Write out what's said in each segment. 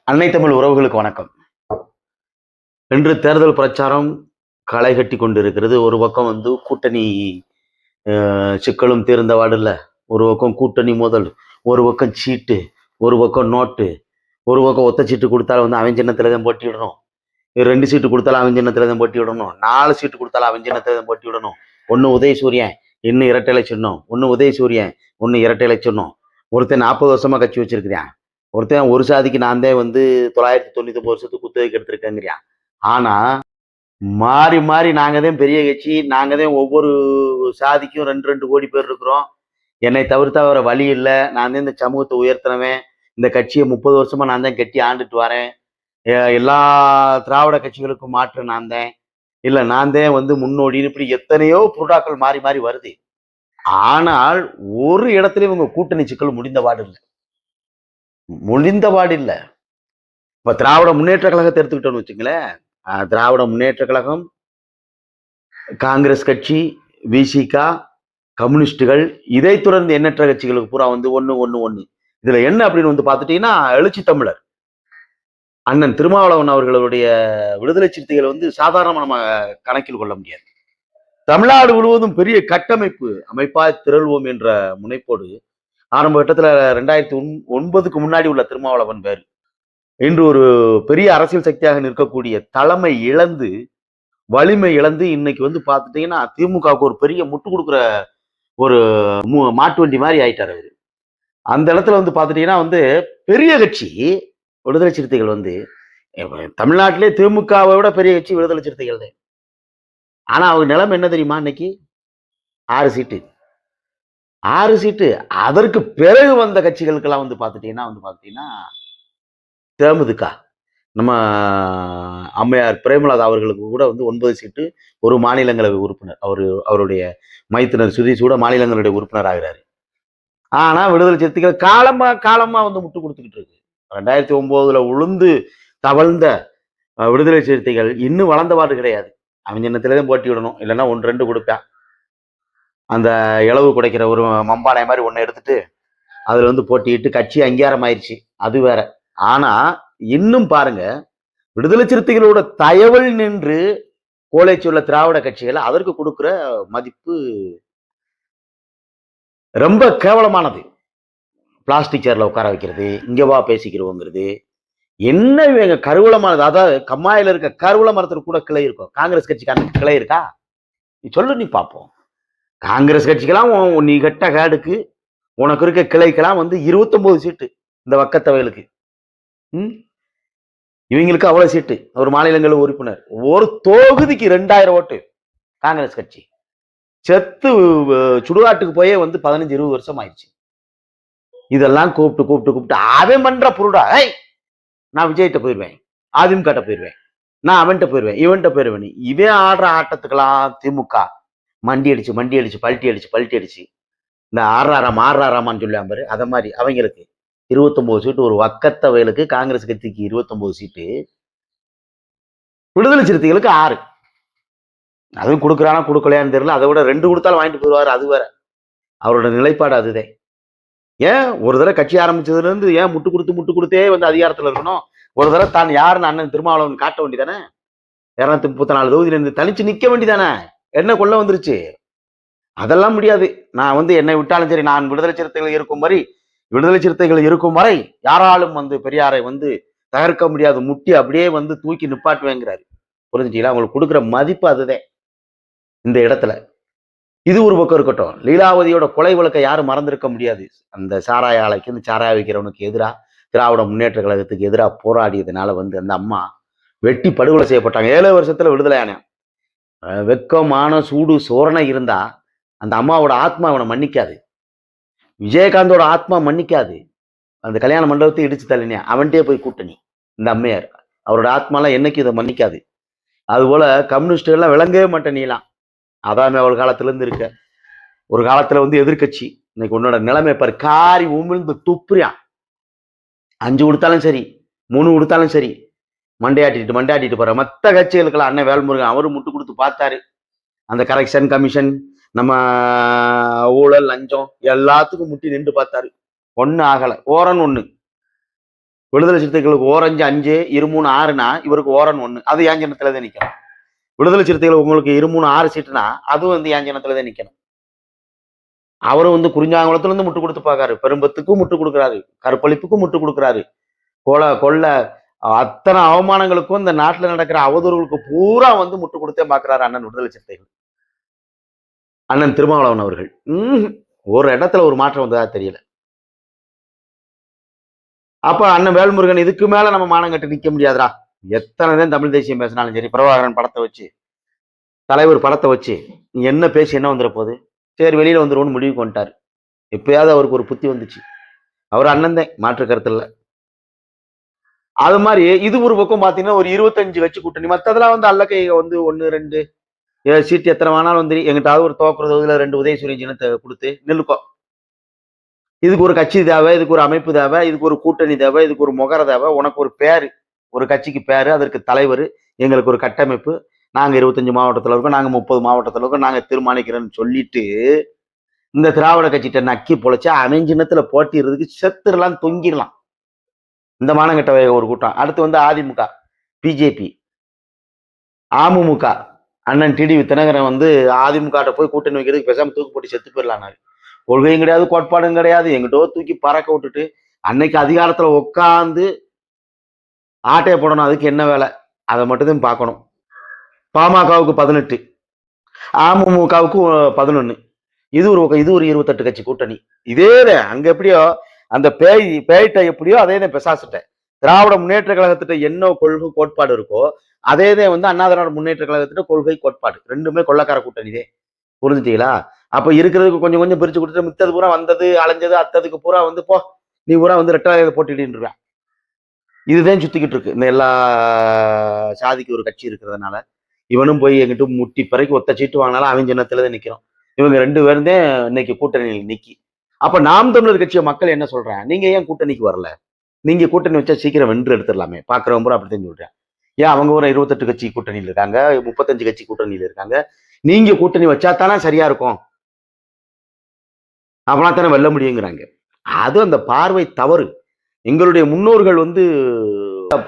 அன்னை தமிழ் உறவுகளுக்கு வணக்கம். இன்று தேர்தல் பிரச்சாரம் களை கட்டி கொண்டிருக்கிறது. ஒரு பக்கம் கூட்டணி சிக்கலும் தீர்ந்தவாடு இல்லை. ஒரு பக்கம் கூட்டணி மோதல், ஒரு பக்கம் சீட்டு, ஒரு பக்கம் நோட்டு, ஒரு பக்கம் ஒத்த சீட்டு கொடுத்தாலும் அவன் சின்னத்துல தான் போட்டி விடணும். 2 சீட்டு கொடுத்தாலும் அவன் சின்னத்துல தான் போட்டி விடணும். 4 சீட்டு கொடுத்தாலும் அவன் சின்னத்துல தான் போட்டி விடணும். ஒன்னு உதயசூரியன், இன்னும் இரட்டை சின்னம். ஒன்னு உதயசூரியன், ஒன்னு இரட்டை சின்னம். ஒருத்தன் 40 வருஷமா கட்சி வச்சிருக்கிறான். ஒருத்தன் ஒரு சாதிக்கு நான் தான் 999 வருஷத்துக்கு குத்தகைக்கு எடுத்திருக்கேங்கிறியான். ஆனா மாறி மாறி நாங்க தான் பெரிய கட்சி, நாங்க தான் ஒவ்வொரு சாதிக்கும் 2 கோடி பேர் இருக்கிறோம். என்னை தவிர்த்து வர வழி இல்லை. நான் தான் இந்த சமூகத்தை உயர்த்தினவன். இந்த கட்சியை 30 வருஷமா நான் தான் கட்டி ஆண்டுட்டு வரேன். எல்லா திராவிட கட்சிகளுக்கும் மாற்று நான் தான். இல்ல நான் தான் முன்னோடின்னு இப்படி எத்தனையோ புரோட்டாக்கள் மாறி மாறி வருது. ஆனால் ஒரு இடத்துல இவங்க கூட்டணி சிக்கல் முடிந்தபாடு இல்லை. இப்ப திராவிட முன்னேற்ற கழகத்தை எடுத்துக்கிட்டோம்னு வச்சுங்களேன். திராவிட முன்னேற்ற கழகம், காங்கிரஸ் கட்சி, விசிகா, கம்யூனிஸ்டுகள், இதை தொடர்ந்து எண்ணற்ற கட்சிகளுக்கு பூரா ஒண்ணு. இதுல என்ன அப்படின்னு பாத்துட்டீங்கன்னா, எழுச்சி தமிழர் அண்ணன் திருமாவளவன் அவர்களுடைய விடுதலை சிறுத்தைகள் சாதாரணமா நம்ம கணக்கில் கொள்ள முடியாது. தமிழ்நாடு முழுவதும் பெரிய கட்டமைப்பு அமைப்பாய் திரள்வோம் என்ற முனைப்போடு ஆரம்ப கட்டத்துல 2009க்கு முன்னாடி உள்ள திருமாவளவன் வேறு. இன்று ஒரு பெரிய அரசியல் சக்தியாக நிற்கக்கூடிய தலைமை இழந்து, வலிமை இழந்து இன்னைக்கு பாத்துட்டீங்கன்னா திமுகவுக்கு ஒரு பெரிய முட்டு கொடுக்குற ஒரு மாட்டு வண்டி மாதிரி ஆயிட்டார் அவரு. அந்த இடத்துல பாத்துட்டீங்கன்னா பெரிய கட்சி விடுதலை சிறுத்தைகள் தமிழ்நாட்டிலே திமுகவை விட பெரிய கட்சி விடுதலை சிறுத்தைகள் தான். ஆனா அவங்க நிலைமை என்ன தெரியுமா? இன்னைக்கு 6 சீட்டு. அதற்கு பிறகு வந்த கட்சிகளுக்கெல்லாம் பாத்துட்டீங்கன்னா தேமுதிக, நம்ம அம்மையார் பிரேமலதா அவர்களுக்கு கூட 9 சீட்டு, ஒரு மாநிலங்களவை உறுப்பினர். அவருடைய மைத்தினர் சுதீஷ் கூட மாநிலங்களுடைய உறுப்பினர் ஆகிறாரு. ஆனா விடுதலை சிறுத்தைகள் காலமா முட்டு கொடுத்துக்கிட்டு இருக்கு. 2009ல உளுந்து தவழ்ந்த விடுதலை சிறுத்தைகள் இன்னும் வளர்ந்தவாறு கிடையாது. அவன் சின்னத்தில்தான் போட்டி விடணும், இல்லைன்னா 1-2 கொடுப்பான். அந்த இளவு குடைக்கிற ஒரு மம்பானை மாதிரி ஒண்ணு எடுத்துட்டு அதுல போட்டிட்டு கட்சி அங்கீகாரம் ஆயிடுச்சு, அது வேற. ஆனா இன்னும் பாருங்க, விடுதலை சிறுத்தைகளோட தயவல் நின்று கோலைச்சுள்ள திராவிட கட்சிகள் அதற்கு கொடுக்கிற மதிப்பு ரொம்ப கேவலமானது. பிளாஸ்டிக் சேர்ல உட்கார வைக்கிறது, இங்க வா பேசிக்கிறோங்கிறது என்ன இவங்க கருவூலமானது. அதாவது கம்மாயில இருக்க கருவூல மரத்துக்கு கூட கிளை இருக்கும். காங்கிரஸ் கட்சிக்கான கிளை இருக்கா? நீ சொல்லு, நீ பார்ப்போம். காங்கிரஸ் கட்சிக்கெல்லாம் நீ கட்ட காடுக்கு உனக்கு இருக்க கிளைக்கெல்லாம் 29 சீட்டு இந்த வக்கத்தவைகளுக்கு. இவங்களுக்கு அவ்வளவு சீட்டு. ஒரு மாநிலங்கள உறுப்பினர், ஒரு தொகுதிக்கு 2000 ஓட்டு. காங்கிரஸ் கட்சி செத்து சுடுகாட்டுக்கு போயே 15-20 வருஷம் ஆயிடுச்சு. இதெல்லாம் கூப்பிட்டு அவன் பண்ற புருடா. நான் விஜய்கிட்ட போயிருவேன், அதிமுக போயிருவேன், நான் அவன்கிட்ட போயிருவேன், இவன்கிட்ட போயிருவேன். இவன் ஆடுற ஆட்டத்துக்கெல்லாம் திமுக மண்டி அடிச்சு பல்ட்டி அடிச்சு இந்த ஆறாராமான்னு சொல்லுவான் பாரு, அத மாதிரி அவங்களுக்கு 29 சீட்டு. ஒரு வக்கத்தவைகளுக்கு காங்கிரஸ் கட்சிக்கு 29 சீட்டு, விடுதலை சிறுத்தைகளுக்கு 6. அதுவும் கொடுக்குறானா கொடுக்கலையான்னு தெரியல. அதை விட 2 கொடுத்தாலும் வாங்கிட்டு போயிடுவாரு, அது வேற. அவரோட நிலைப்பாடு அதுதான். ஏன் ஒரு தடவை கட்சி ஆரம்பிச்சதுல இருந்து ஏன் முட்டு கொடுத்தே அதிகாரத்துல இருக்கணும்? ஒரு தடவை தான் யாருன்னு அண்ணன் திருமாவளவன் காட்ட வேண்டிதானே? 234 தொகுதியில இருந்து தனிச்சு நிக்க வேண்டிதானே? என்ன கொள்ள வந்துருச்சு? அதெல்லாம் முடியாது. நான் என்னை விட்டாலும் சரி, நான் விடுதலை சிறுத்தைகள் இருக்கும் வரை யாராலும் பெரியாரை தகர்க்க முடியாது, முட்டி அப்படியே தூக்கி நிப்பாட்டுவேங்கிறாரு. புரிஞ்சுட்டீங்களா? அவங்களுக்கு கொடுக்குற மதிப்பு அதுதான் இந்த இடத்துல. இது ஒரு பக்கம் இருக்கட்டும். லீலாவதியோட கொலை வழக்கை யாரும் மறந்திருக்க முடியாது. அந்த சாராய ஆலைக்கு, இந்த சாராய வைக்கிறவனுக்கு எதிராக, திராவிட முன்னேற்ற கழகத்துக்கு எதிராக போராடியதுனால அந்த அம்மா வெட்டி படுகொலை செய்யப்பட்டாங்க. 7 வருஷத்துல விடுதலை ஆன. வெக்கமான சூடு சோரணை இருந்தா அந்த அம்மாவோட ஆத்மா அவனை மன்னிக்காது. விஜயகாந்தோட ஆத்மா மன்னிக்காது. அந்த கல்யாண மண்டபத்தை இடிச்சு தள்ளினே அவன்கிட்டே போய் கூட்டணி இந்த அம்மையார், அவரோட ஆத்மாலாம் என்னைக்கு இதை மன்னிக்காது. அதுபோல கம்யூனிஸ்டுகள்லாம் விளங்கவே மாட்டேன். நீலாம் அதான் அவள் காலத்துல இருந்து இருக்க. ஒரு காலத்துல எதிர்கட்சி, இன்னைக்கு உன்னோட நிலைமை பாரு. காரி உமிழ்ந்து துப்புறியான். 5 கொடுத்தாலும் சரி, 3 கொடுத்தாலும் சரி, மண்டையாட்டிட்டு போற. மற்ற கட்சிகளுக்கெல்லாம் அண்ணன் வேல்முருகன் அவரும் முட்டு கொடுத்து பார்த்தாரு. அந்த கரெக்ஷன் கமிஷன், நம்ம ஊழல் லஞ்சம் எல்லாத்துக்கும் முட்டி நின்று பார்த்தாரு. ஒண்ணு ஆகல. ஓரன் ஒண்ணு விடுதலை சிறுத்தைகளுக்கு ஓரஞ்சு 5, 23 6னா இவருக்கு ஓரன் 1, அது ஏன் சின்னத்துல தான் நிக்கணும். விடுதலை சிறுத்தைகள் உங்களுக்கு 23 6 சீட்டுனா அதுவும் வந்து ஏன் சின்னத்துல தான் நிக்கணும். அவரும் வந்து குறிஞ்சாங்குளத்துல இருந்து முட்டு கொடுத்து பாக்காரு, பெரும்பத்துக்கும் முட்டு கொடுக்குறாரு, கற்பழிப்புக்கும் முட்டு கொடுக்குறாரு, கொள்ள அத்தனை அவமானங்களுக்கும் இந்த நாட்டுல நடக்கிற அவதூறுகளுக்கு பூரா வந்து முட்டு கொடுத்தே பாக்குறாரு அண்ணன் விடுதலை சிறுத்தைகள், அண்ணன் திருமாவளவன் அவர்கள். ஒரு இடத்துல ஒரு மாற்றம் வந்ததா தெரியல. அப்ப அண்ணன் வேல்முருகன் இதுக்கு மேல நம்ம மானம் கட்டு நிக்க முடியாதுடா, எத்தனை தான் தமிழ் தேசியம் பேசினாலும் சரி, பிரபாகரன் படத்தை வச்சு, தலைவர் படத்தை வச்சு என்ன பேசி என்ன வந்துட போகுது, சரி வெளியில வந்துருவோம்னு முடிவுக்கு வந்துட்டாரு. எப்பயாவது அவருக்கு ஒரு புத்தி வந்துச்சு, அவர் அண்ணன் தான், மாற்று கருத்து இல்லை. அது மாதிரி இது ஒரு பக்கம் பாத்தீங்கன்னா ஒரு 25 கட்சி கூட்டணி, மத்ததெல்லாம் வந்து அல்லக்கை வந்து 1 2 சீட்டு எத்தனை வேணாலும் வந்து எங்கிட்டாவது ஒரு தோக்குறதுல 2 உதயசூரியன் சின்னத்தை கொடுத்து நில்லுக்கோ. இதுக்கு ஒரு கட்சி தேவை, இதுக்கு ஒரு அமைப்பு தேவை, இதுக்கு ஒரு கூட்டணி தேவை, இதுக்கு ஒரு முகர தேவை, உனக்கு ஒரு பேரு, ஒரு கட்சிக்கு பேரு, அதற்கு தலைவர், எங்களுக்கு ஒரு கட்டமைப்பு, நாங்க 25 மாவட்டத்துல இருக்கோம், நாங்க 30 மாவட்டத்துல இருக்கோம், நாங்க தீர்மானிக்கிறோம்னு சொல்லிட்டு இந்த திராவிட கட்சிட்ட நக்கி பொழைச்சா அவன் சின்னத்துல போட்டிடுறதுக்கு செத்துடலாம், தொங்கிடலாம். இந்த மானங்கட்ட ஒரு கூட்டம். அடுத்து வந்து அதிமுக, பிஜேபி, அமமுக, அண்ணன் டிடிவி தினகரன் வந்து அதிமுக போய் கூட்டணி வைக்கிறதுக்கு பேசாம தூக்கு போட்டு செத்து போயிடலாம். கொள்கையும் கிடையாது, கோட்பாடும் கிடையாது, எங்கிட்டோ தூக்கி பறக்க விட்டுட்டு அன்னைக்கு அதிகாரத்துல உட்காந்து ஆட்டையை போடணும். அதுக்கு என்ன வேலை, அதை மட்டும்தான் பார்க்கணும். பாமகவுக்கு 18, அமமுகவுக்கு 11. இது ஒரு 28 கட்சி கூட்டணி. இதே அங்க எப்படியோ அந்த பேய்கிட்ட எப்படியோ அதே தான் பெசாசிட்ட. திராவிட முன்னேற்ற கழகத்திட்ட என்ன கொள்கை கோட்பாடு இருக்கோ அதேதான் வந்து அண்ணா திராவிட முன்னேற்ற கழகத்திட்ட கொள்கை கோட்பாடு, ரெண்டுமே கொள்ளக்கார கூட்டணிதே. புரிஞ்சுட்டீங்களா? அப்ப இருக்கிறதுக்கு கொஞ்சம் கொஞ்சம் பிரிச்சு கொடுத்துட்டு மித்தது பூரா வந்தது அலைஞ்சது அத்ததுக்கு பூரா வந்து போ நீ பூரா வந்து ரெட்டாயிரத்தை போட்டிடுறான். இதுதான் சுத்திக்கிட்டு இருக்கு. இந்த எல்லா சாதிக்கு ஒரு கட்சி இருக்கிறதுனால இவனும் போய் எங்கிட்ட முட்டி பிறகு ஒத்த சீட்டு வாங்கினாலும் அவன் சின்னத்துலதான் நிக்கிறோம். இவங்க 2 பேரும் தான் இன்னைக்கு கூட்டணியில் நிக்கி. அப்ப நாம் தமிழர் கட்சியை மக்கள் என்ன சொல்றாங்க, நீங்க ஏன் கூட்டணிக்கு வரல, நீங்க கூட்டணி வச்சா சீக்கிரம் வென்று எடுத்துடலாமே. பாக்குறவங்க பூரா அப்படித்தான் சொல்றேன். ஏன் அவங்க ஒரு 28 கட்சி கூட்டணியில் இருக்காங்க, 35 கட்சி கூட்டணியில் இருக்காங்க, நீங்க கூட்டணி வச்சா தானே சரியா இருக்கும், அப்பனா தானே வெல்ல முடியுங்கிறாங்க. அது அந்த பார்வை தவறு. எங்களுடைய முன்னோர்கள் வந்து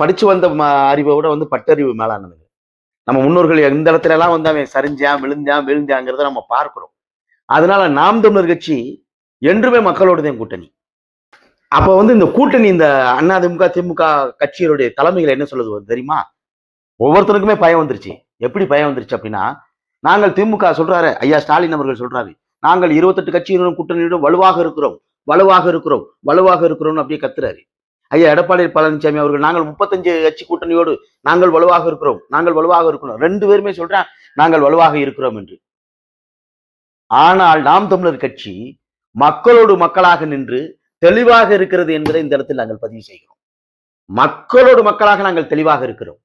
படிச்சு வந்த அறிவை விட வந்து பட்டறிவு மேலானது. நம்ம முன்னோர்கள் எந்த இடத்துல எல்லாம் வந்து அவன் சரிஞ்சான் விழுந்தாங்கிறத நம்ம பார்க்கிறோம். அதனால நாம் தமிழர் கட்சி என்றுமே மக்களோட தான் கூட்டணி. அப்ப வந்து இந்த கூட்டணி இந்த அதிமுக திமுக கட்சிகளுடைய தலைமைகள் என்ன சொல்லுது தெரியுமா, ஒவ்வொருத்தருக்குமே பயம் வந்துருச்சு. எப்படி பயம் வந்துருச்சு அப்படின்னா, நாங்கள் திமுக சொல்றாரு, ஐயா ஸ்டாலின் அவர்கள் சொல்றாரு, நாங்கள் 28 கட்சியினரும் கூட்டணியிடம் வலுவாக இருக்கிறோம் அப்படியே கத்துறாரு. ஐயா எடப்பாடி பழனிசாமி அவர்கள் நாங்கள் 35 கட்சி கூட்டணியோடு நாங்கள் வலுவாக இருக்கிறோம் 2 பேருமே சொல்றான் நாங்கள் வலுவாக இருக்கிறோம் என்று. ஆனால் நாம் தமிழர் கட்சி மக்களோடு மக்களாக நின்று தெளிவாக இருக்கிறது என்பதை இந்த இடத்தில் நாங்கள் பதிவு செய்கிறோம். மக்களோடு மக்களாக நாங்கள் தெளிவாக இருக்கிறோம்.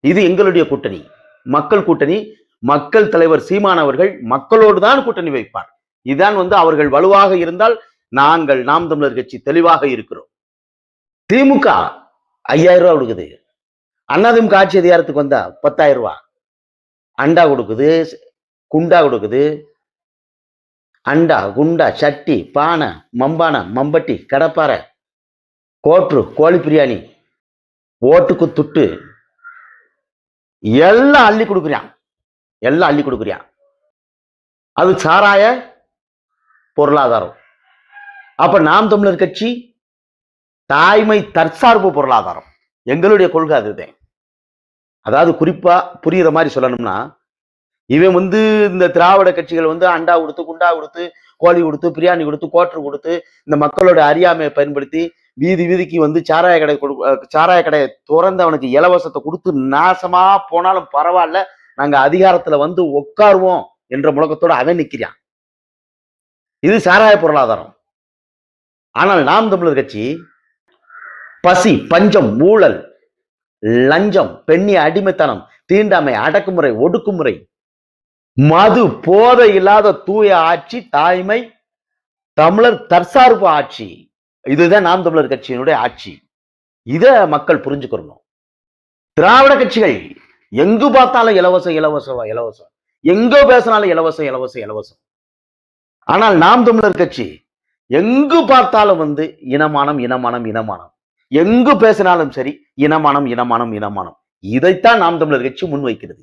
இது எங்களுடைய கூட்டணி, மக்கள் கூட்டணி. மக்கள் தலைவர் சீமான் அவர்கள் மக்களோடு தான் கூட்டணி வைப்பார். இதுதான் வந்து அவர்கள் வலுவாக இருந்தால் நாங்கள் நாம் தமிழர் கட்சி தெளிவாக இருக்கிறோம். திமுக 5000 ரூபாய் கொடுக்குது, அதிமுக ஆட்சி அதிகாரத்துக்கு வந்தா 10,000 ரூபாய் அண்டா கொடுக்குது, குண்டா கொடுக்குது. அண்டா குண்டா சட்டி பானை மம்பானை மம்பட்டி கடப்பாறை கோட்ரு கோழி பிரியாணி ஓட்டுக்கு துட்டு எல்லாம் அள்ளி கொடுக்குறான். அது சாராய பொருளாதாரம். அப்ப நாம் தமிழர் கட்சி தாய்மை தற்சார்பு பொருளாதாரம். எங்களுடைய கொள்கை அதுதான். அதாவது குறிப்பா புரியுற மாதிரி சொல்லணும்னா, இவன் வந்து இந்த திராவிட கட்சிகள் வந்து அண்டா கொடுத்து குண்டா கொடுத்து கோழி கொடுத்து பிரியாணி கொடுத்து கோட்ரு கொடுத்து இந்த மக்களோட அறியாமையை பயன்படுத்தி வீதிக்கு வந்து சாராய கடையை திறந்து அவனுக்கு இலவசத்தை கொடுத்து நாசமா போனாலும் பரவாயில்ல, நாங்க அதிகாரத்துல வந்து உட்காருவோம் என்ற முழக்கத்தோட அவன் நிக்கிறான். இது சாராய பொருளாதாரம். ஆனால் நாம் தமிழர் கட்சி பசி பஞ்சம் ஊழல் லஞ்சம் பெண்ணிய அடிமைத்தனம் தீண்டாமை அடக்குமுறை ஒடுக்குமுறை மது போதை இல்லாத தூய ஆட்சி தாய்மை தமிழர் தற்சார்பு ஆட்சி. இதுதான் நாம் தமிழர் கட்சியினுடைய ஆட்சி. இத மக்கள் புரிஞ்சுக்கணும். திராவிட கட்சிகள் எங்கு பார்த்தாலும் இலவசம், எங்க பேசினாலும் இலவசம். ஆனால் நாம் தமிழர் கட்சி எங்கு பார்த்தாலும் வந்து இனமானம். எங்கு பேசினாலும் சரி இனமானம் இனமானம் இனமானம். இதைத்தான் நாம் தமிழர் கட்சி முன்வைக்கிறது.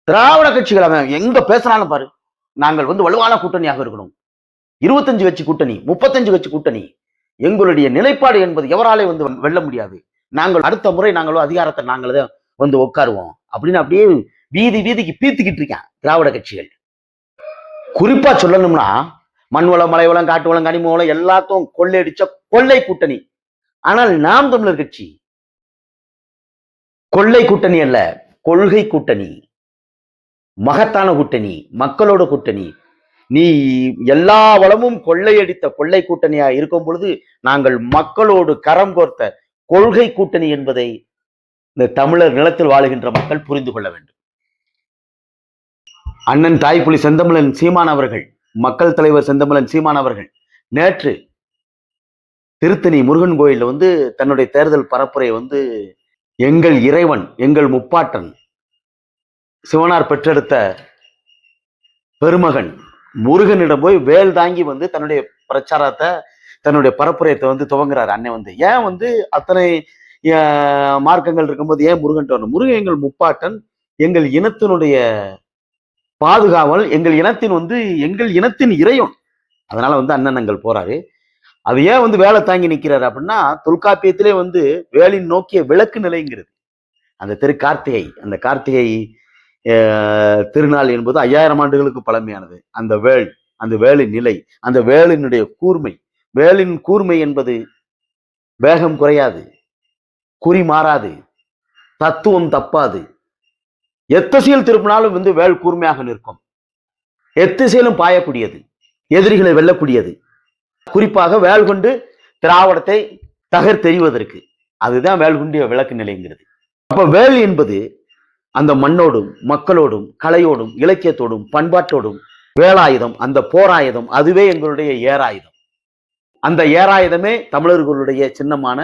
திராவிட கட்சிகள் அவன் எங்க பேசினாலும் பாரு, நாங்கள் வலுவான கூட்டணியாக இருக்கணும், 25 கட்சி கூட்டணி, 35 கட்சி கூட்டணி, எங்களுடைய நிலைப்பாடு என்பது எவராலே வெல்ல முடியாது, நாங்கள் அடுத்த முறை நாங்களும் அதிகாரத்தை நாங்களே உட்காருவோம் அப்படின்னு அப்படியே வீதி வீதிக்கு பீத்துக்கிட்டு இருக்கான் திராவிட கட்சிகள். குறிப்பா சொல்லணும்னா மண்வளம், மலைவளம், காட்டு வளம், கனிம வளம் எல்லாத்தையும் கொள்ளையடிச்ச கொள்ளை கூட்டணி. ஆனால் நாம் தமிழர் கட்சி கொள்ளை கூட்டணி அல்ல, கொள்கை கூட்டணி, மகத்தான கூட்டணி, மக்களோட கூட்டணி. நீ எல்லா வளமும் கொள்ளையடித்த கொள்ளை கூட்டணியா இருக்கும் பொழுது நாங்கள் மக்களோடு கரம் கோர்த்த கொள்கை கூட்டணி என்பதை இந்த தமிழர் நிலத்தில் வாழுகின்ற மக்கள் புரிந்து கொள்ள வேண்டும். அண்ணன் தாய்ப்புலி செந்தமிழன் சீமான் அவர்கள், மக்கள் தலைவர் செந்தமிழன் சீமான் அவர்கள் நேற்று திருத்தணி முருகன் கோயில்ல தன்னுடைய தேர்தல் பரப்புரை எங்கள் இறைவன், எங்கள் முப்பாட்டன் சிவனார் பெற்றெடுத்த பெருமகன் முருகனிடம் போய் வேல் தாங்கி தன்னுடைய பிரச்சாரத்தை, தன்னுடைய பரப்புரையத்தை துவங்குறாரு. அண்ணன் ஏன் அத்தனை மார்க்கங்கள் இருக்கும்போது ஏன் முருகன் வரணும்? முருகன் எங்கள் முப்பாட்டன், எங்கள் இனத்தினுடைய பாதுகாவல், எங்கள் இனத்தின் எங்கள் இனத்தின் இறைவன். அதனால அண்ணன் போறாரு. அது ஏன் வேலை தாங்கி நிற்கிறாரு அப்படின்னா, தொல்காப்பியத்திலே வேலின் நோக்கிய விளக்கு நிலைங்கிறது. அந்த திருக்கார்த்திகை, அந்த கார்த்திகை திருநாள் என்பது 5000 ஆண்டுகளுக்கு பழமையானது. அந்த வேல், அந்த வேலின் நிலை, அந்த வேலினுடைய கூர்மை, வேலின் கூர்மை என்பது வேகம் குறையாது, குறி மாறாது, தத்துவம் தப்பாது. எத்திசையில் திருப்பினாலும் வேல் கூர்மையாக நிற்கும், எத்திசையிலும் பாயக்கூடியது, எதிரிகளை வெல்லக்கூடியது. குறிப்பாக வேல் கொண்டு திராவிடத்தை தகர்த்தெறிவதற்கு, அதுதான் வேல் குண்டிய விளக்கு நிலைங்கிறது. அப்ப வேல் என்பது அந்த மண்ணோடும் மக்களோடும் கலையோடும் இலக்கியத்தோடும் பண்பாட்டோடும் வேலாயுதம், அந்த போராயுதம், அதுவே எங்களுடைய ஏராயுதம். அந்த ஏராயுதமே தமிழர்களுடைய சின்னமான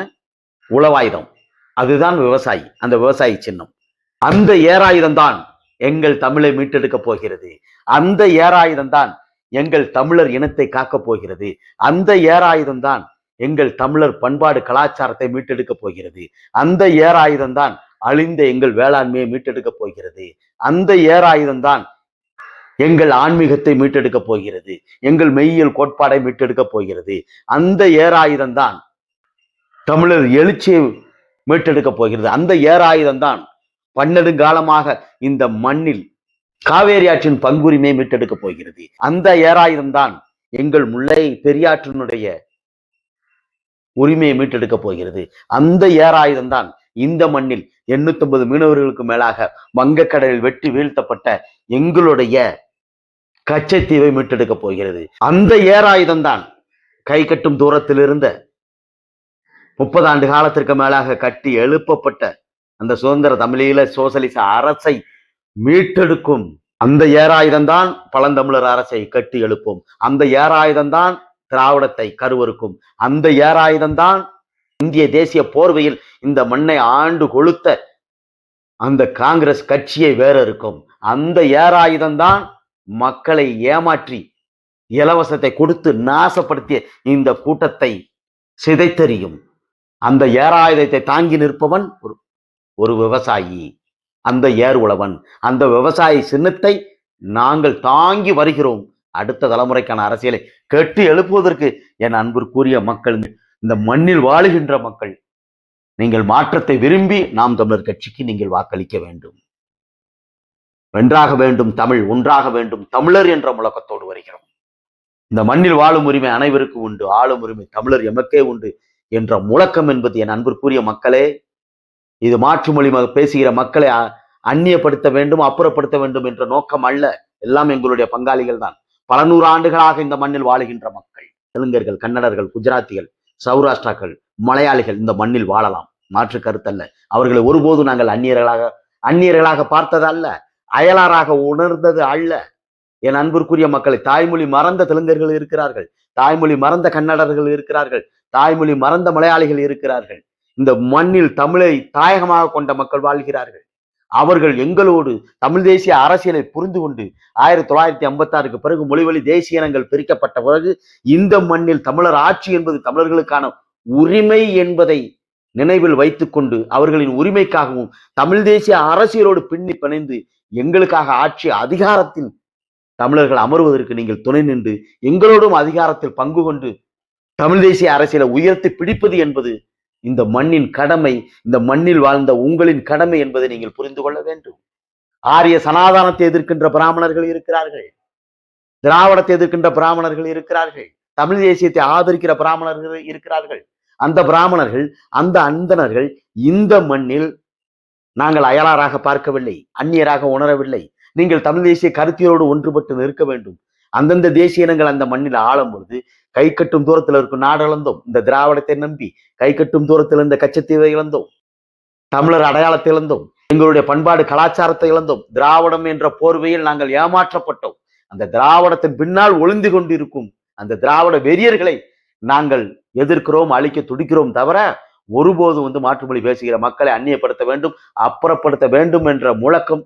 உளவாயுதம், அதுதான் விவசாயி, அந்த விவசாயி சின்னம். அந்த ஏராயுதம் தான் எங்கள் தமிழை மீட்டெடுக்க போகிறது. அந்த ஏராயுதம் தான் எங்கள் தமிழர் இனத்தை காக்கப் போகிறது. அந்த ஏராயுதம் தான் எங்கள் தமிழர் பண்பாடு கலாச்சாரத்தை மீட்டெடுக்க போகிறது. அந்த ஏராயுதம் தான் அழிந்த எங்கள் வேளாண்மையை மீட்டெடுக்க போகிறது. அந்த ஏராயுதம் தான் எங்கள் ஆன்மீகத்தை மீட்டெடுக்க போகிறது, எங்கள் மெய்யியல் கோட்பாடை மீட்டெடுக்க போகிறது. அந்த ஏராயுதம் தான் தமிழர் எழுச்சியை மீட்டெடுக்க போகிறது. அந்த ஏராயுதம் தான் பன்னெடுங்காலமாக இந்த மண்ணில் காவேரி ஆற்றின் பங்குரிமையை மீட்டெடுக்க போகிறது. அந்த ஏராயுதம் தான் எங்கள் முல்லை பெரியாற்றினுடைய உரிமையை மீட்டெடுக்க போகிறது. அந்த ஏராயுதம் தான் இந்த மண்ணில் 850 மீனவர்களுக்கு மேலாக வங்கக்கடலில் வெட்டி வீழ்த்தப்பட்ட எங்களுடைய கச்சத்தீவை மீட்டெடுக்க போகிறது. அந்த ஏராயுதம் தான் கை கட்டும் தூரத்தில் இருந்த 30 ஆண்டு காலத்திற்கு மேலாக கட்டி எழுப்பப்பட்ட அந்த சுதந்திர தமிழீழ சோசலிச அரசை மீட்டெடுக்கும். அந்த ஏராயுதம் தான் பழந்தமிழர் அரசை கட்டி எழுப்பும். அந்த ஏராயுதம் தான் திராவிடத்தை கருவறுக்கும். அந்த ஏராயுதம் தான் இந்திய தேசிய போர்வையில் இந்த மண்ணை ஆண்டு கொளுத்த அந்த காங்கிரஸ் கட்சியை வேற இருக்கும். அந்த ஏராயுதம் தான் மக்களை ஏமாற்றி இலவசத்தை கொடுத்து நாசப்படுத்திய இந்த கூட்டத்தை சிதைத்தெறியும். அந்த ஏராயுதத்தை தாங்கி நிற்பவன் ஒரு விவசாயி, அந்த ஏர் உழவன். அந்த விவசாயி சின்னத்தை நாங்கள் தாங்கி வருகிறோம். அடுத்த தலைமுறைக்கான அரசியலை கட்டி எழுப்புவதற்கு என் அன்பிற்குரிய மக்கள், இந்த மண்ணில் வாழுகின்ற மக்கள், நீங்கள் மாற்றத்தை விரும்பி நாம் தமிழர் கட்சிக்கு நீங்கள் வாக்களிக்க வேண்டும். வென்றாக வேண்டும் தமிழ், ஒன்றாக வேண்டும் தமிழர் என்ற முழக்கத்தோடு வருகிறோம். இந்த மண்ணில் வாழும் உரிமை அனைவருக்கும் உண்டு, ஆளும் உரிமை தமிழர் எமக்கே உண்டு என்ற முழக்கம் என்பது என் அன்பிற்குரிய மக்களே, இது மாற்று மொழி பேசுகிற மக்களை அந்நியப்படுத்த வேண்டும், அப்புறப்படுத்த வேண்டும் என்ற நோக்கம் அல்ல. எல்லாம் எங்களுடைய பங்காளிகள் தான். பல நூறு ஆண்டுகளாக இந்த மண்ணில் வாழுகின்ற மக்கள், தெலுங்கர்கள், கன்னடர்கள், குஜராத்திகள், சௌராஷ்டிராக்கள், மலையாளிகள் இந்த மண்ணில் வாழலாம், மாற்று கருத்தல்ல. அவர்களை ஒருபோதும் நாங்கள் அந்நியர்களாக பார்த்ததல்ல, அயலாராக உணர்ந்தது அல்ல. என் அன்பிற்குரிய மக்களை, தாய்மொழி மறந்த தெலுங்கர்கள் இருக்கிறார்கள், தாய்மொழி மறந்த கன்னடர்கள் இருக்கிறார்கள், தாய்மொழி மறந்த மலையாளிகள் இருக்கிறார்கள். இந்த மண்ணில் தமிழை தாயகமாக கொண்ட மக்கள் வாழ்கிறார்கள். அவர்கள் எங்களோடு தமிழ் தேசிய அரசியலை புரிந்து கொண்டு 1956க்கு பிறகு மொழிவழி தேசிய இனங்கள் பிரிக்கப்பட்ட பிறகு இந்த மண்ணில் தமிழர் ஆட்சி என்பது தமிழர்களுக்கான உரிமை என்பதை நினைவில் வைத்துக்கொண்டு அவர்களின் உரிமைக்காகவும் தமிழ் தேசிய அரசியலோடு பின்னி பிணைந்து எங்களுக்காக ஆட்சி அதிகாரத்தில் தமிழர்கள் அமர்வதற்கு நீங்கள் துணை நின்று எங்களோடும் அதிகாரத்தில் பங்கு கொண்டு தமிழ் தேசிய அரசியலை உயர்த்தி பிடிப்பது என்பது இந்த மண்ணின் கடமை, இந்த மண்ணில் வாழ்ந்த உங்களின் கடமை என்பதை நீங்கள் புரிந்து கொள்ள வேண்டும். ஆரிய சனாதானத்தை எதிர்க்கின்ற பிராமணர்கள் இருக்கிறார்கள், திராவிடத்தை எதிர்க்கின்ற பிராமணர்கள் இருக்கிறார்கள், தமிழ் தேசியத்தை ஆதரிக்கிற பிராமணர்கள் இருக்கிறார்கள். அந்த பிராமணர்கள், அந்த அந்தணர்கள் இந்த மண்ணில் நாங்கள் அயலாராக பார்க்கவில்லை, அந்நியராக உணரவில்லை. நீங்கள் தமிழ் தேசிய கருத்தியோடு ஒன்றுபட்டு நிற்க வேண்டும். அந்தந்த தேசிய இனங்கள் அந்த மண்ணில் ஆளும் பொழுது கை கட்டும் தூரத்தில் இருக்கும் நாடு இழந்தோம். இந்த திராவிடத்தை நம்பி கை கட்டும் தூரத்தில் இருந்த கச்சத்தீவை இழந்தோம், தமிழர் அடையாளத்தை இழந்தோம், எங்களுடைய பண்பாடு கலாச்சாரத்தை இழந்தோம். திராவிடம் என்ற போர்வையில் நாங்கள் ஏமாற்றப்பட்டோம். அந்த திராவிடத்தின் பின்னால் ஒளிந்து கொண்டிருக்கும் அந்த திராவிட வெறியர்களை நாங்கள் எதிர்க்கிறோம், அழிக்க துடிக்கிறோம். தவிர ஒருபோதும் மாற்றுமொழி பேசுகிற மக்களை அந்நியப்படுத்த வேண்டும், அப்புறப்படுத்த வேண்டும் என்ற முழக்கம்,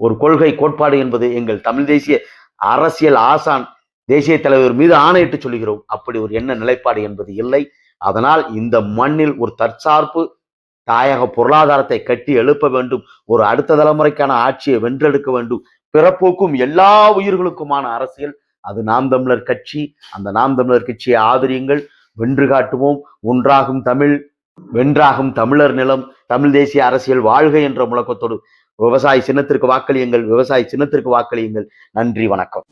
ஒரு கொள்கை கோட்பாடு என்பது எங்கள் தமிழ் தேசிய அரசியல் ஆசான் தேசிய தலைவர் மீது ஆணையிட்டு சொல்கிறோம். அப்படி ஒரு எண்ண நிலைப்பாடு என்பது இல்லை. அதனால் இந்த மண்ணில் ஒரு தற்சார்பு தாயக பொருளாதாரத்தை கட்டி எழுப்ப வேண்டும், ஒரு அடுத்த தலைமுறைக்கான ஆட்சியை வென்றெடுக்க வேண்டும், பிறப்போக்கும் எல்லா உயிர்களுக்குமான அரசியல், அது நாம் தமிழர் கட்சி. அந்த நாம் தமிழர் கட்சியை ஆதரியுங்கள், வென்று காட்டுவோம். ஒன்றாகும் தமிழ், வென்றாகும் தமிழர் நிலம், தமிழ் தேசிய அரசியல் வாழ்க என்ற முழக்கத்தோடு விவசாய சின்னத்திற்கு வாக்களியுங்கள், விவசாய சின்னத்திற்கு வாக்களியுங்கள். நன்றி, வணக்கம்.